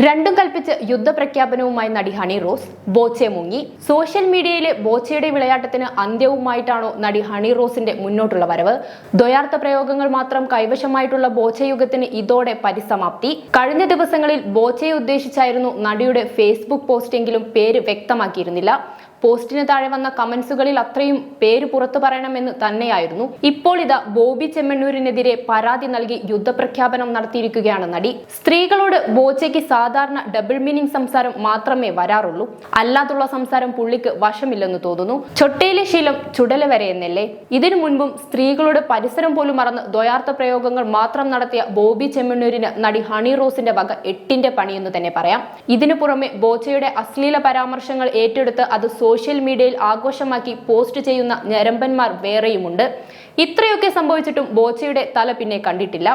രണ്ടും കൽപ്പിച്ച് യുദ്ധപ്രഖ്യാപനവുമായി നടി ഹണി റോസ് ബോച്ചെ മുങ്ങി. സോഷ്യൽ മീഡിയയിലെ ബോച്ചയുടെ വിളയാട്ടത്തിന് അന്ത്യവുമായിട്ടാണോ നടി ഹണി റോസിന്റെ മുന്നോട്ടുള്ള വരവ്? ദ്വയാർത്ഥ പ്രയോഗങ്ങൾ മാത്രം കൈവശമായിട്ടുള്ള ബോച്ചയുഗത്തിന് ഇതോടെ പരിസമാപ്തി. കഴിഞ്ഞ ദിവസങ്ങളിൽ ബോച്ചയെ ഉദ്ദേശിച്ചായിരുന്നു നടിയുടെ ഫേസ്ബുക്ക് പോസ്റ്റെങ്കിലും പേര് വ്യക്തമാക്കിയിരുന്നില്ല. പോസ്റ്റിന് താഴെ വന്ന കമന്റ്സുകളിൽ അത്രയും പേര് പുറത്തു പറയണമെന്ന് തന്നെയായിരുന്നു. ഇപ്പോൾ ഇതാ ബോബി ചെമ്മണ്ണൂരിനെതിരെ പരാതി നൽകി യുദ്ധപ്രഖ്യാപനം നടത്തിയിരിക്കുകയാണ് നടി. സ്ത്രീകളോട് ബോച്ചയ്ക്ക് സാധാരണ ഡബിൾ മീനിങ് സംസാരം മാത്രമേ വരാറുള്ളൂ. അല്ലാതുള്ള സംസാരം പുള്ളിക്ക് വശമില്ലെന്ന് തോന്നുന്നു. ചൊട്ടയിലെ ശീലം ചുടല വരെ എന്നല്ലേ? ഇതിനു മുൻപും സ്ത്രീകളുടെ പരിസരം പോലും മറന്ന് ദ്വയാർത്ഥ പ്രയോഗങ്ങൾ മാത്രം നടത്തിയ ബോബി ചെമ്മണ്ണൂരിന് നടി ഹണി റോസിന്റെ വക 8ന്റെ പണിയെന്ന് തന്നെ പറയാം. ഇതിനു പുറമെ ബോച്ചയുടെ അശ്ലീല പരാമർശങ്ങൾ ഏറ്റെടുത്ത് അത് സോഷ്യൽ മീഡിയയിൽ ആഘോഷമാക്കി പോസ്റ്റ് ചെയ്യുന്ന ഞരമ്പന്മാർ വേറെയുമുണ്ട്. ഇത്രയൊക്കെ സംഭവിച്ചിട്ടും ബോച്ചയുടെ തല പിന്നെ കണ്ടിട്ടില്ല.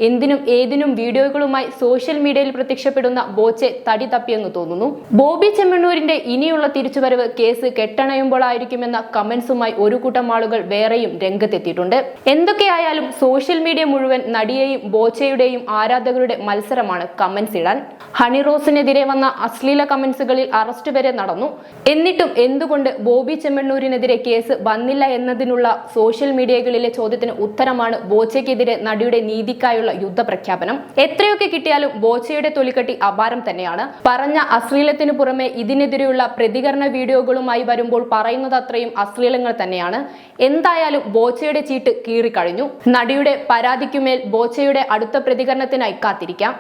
എന്തിനും ഏതിനും വീഡിയോകളുമായി സോഷ്യൽ മീഡിയയിൽ പ്രത്യക്ഷപ്പെടുന്ന ബോച്ചെ തടി തപ്പിയെന്ന് തോന്നുന്നു. ബോബി ചെമ്മണ്ണൂരിന്റെ ഇനിയുള്ള തിരിച്ചുവരവ് കേസ് കെട്ടണയുമ്പോഴായിരിക്കുമെന്ന കമന്റ്സുമായി ഒരു കൂട്ടം ആളുകൾ വേറെയും രംഗത്തെത്തിയിട്ടുണ്ട്. എന്തൊക്കെയായാലും സോഷ്യൽ മീഡിയ മുഴുവൻ നടിയെയും ബോച്ചയുടെയും ആരാധകരുടെ മത്സരമാണ് കമന്റ്സ് ഇടാൻ. ഹണി റോസിനെതിരെ വന്ന അശ്ലീല കമന്റ്സുകളിൽ അറസ്റ്റ് വരെ നടന്നു. എന്നിട്ടും എന്തുകൊണ്ട് ബോബി ചെമ്മണ്ണൂരിനെതിരെ കേസ് വന്നില്ല എന്നതിനുള്ള സോഷ്യൽ മീഡിയകളിലെ ചോദ്യത്തിന് ഉത്തരമാണ് ബോച്ചയ്ക്കെതിരെ നടിയുടെ നീതിക്കായുള്ള യുദ്ധപ്രഖ്യാപനം. എത്രയൊക്കെ കിട്ടിയാലും ബോച്ചയുടെ തൊലിക്കട്ടി അപാരം തന്നെയാണ്. പറഞ്ഞ അശ്ലീലത്തിന് പുറമെ ഇതിനെതിരെയുള്ള പ്രതികരണ വീഡിയോകളുമായി വരുമ്പോൾ പറയുന്നത് അത്രയും അശ്ലീലങ്ങൾ തന്നെയാണ്. എന്തായാലും ബോച്ചയുടെ ചീട്ട് കീറിക്കഴിഞ്ഞു. നടിയുടെ പരാതിക്കുമേൽ ബോച്ചയുടെ അടുത്ത പ്രതികരണത്തിനായി കാത്തിരിക്കാം.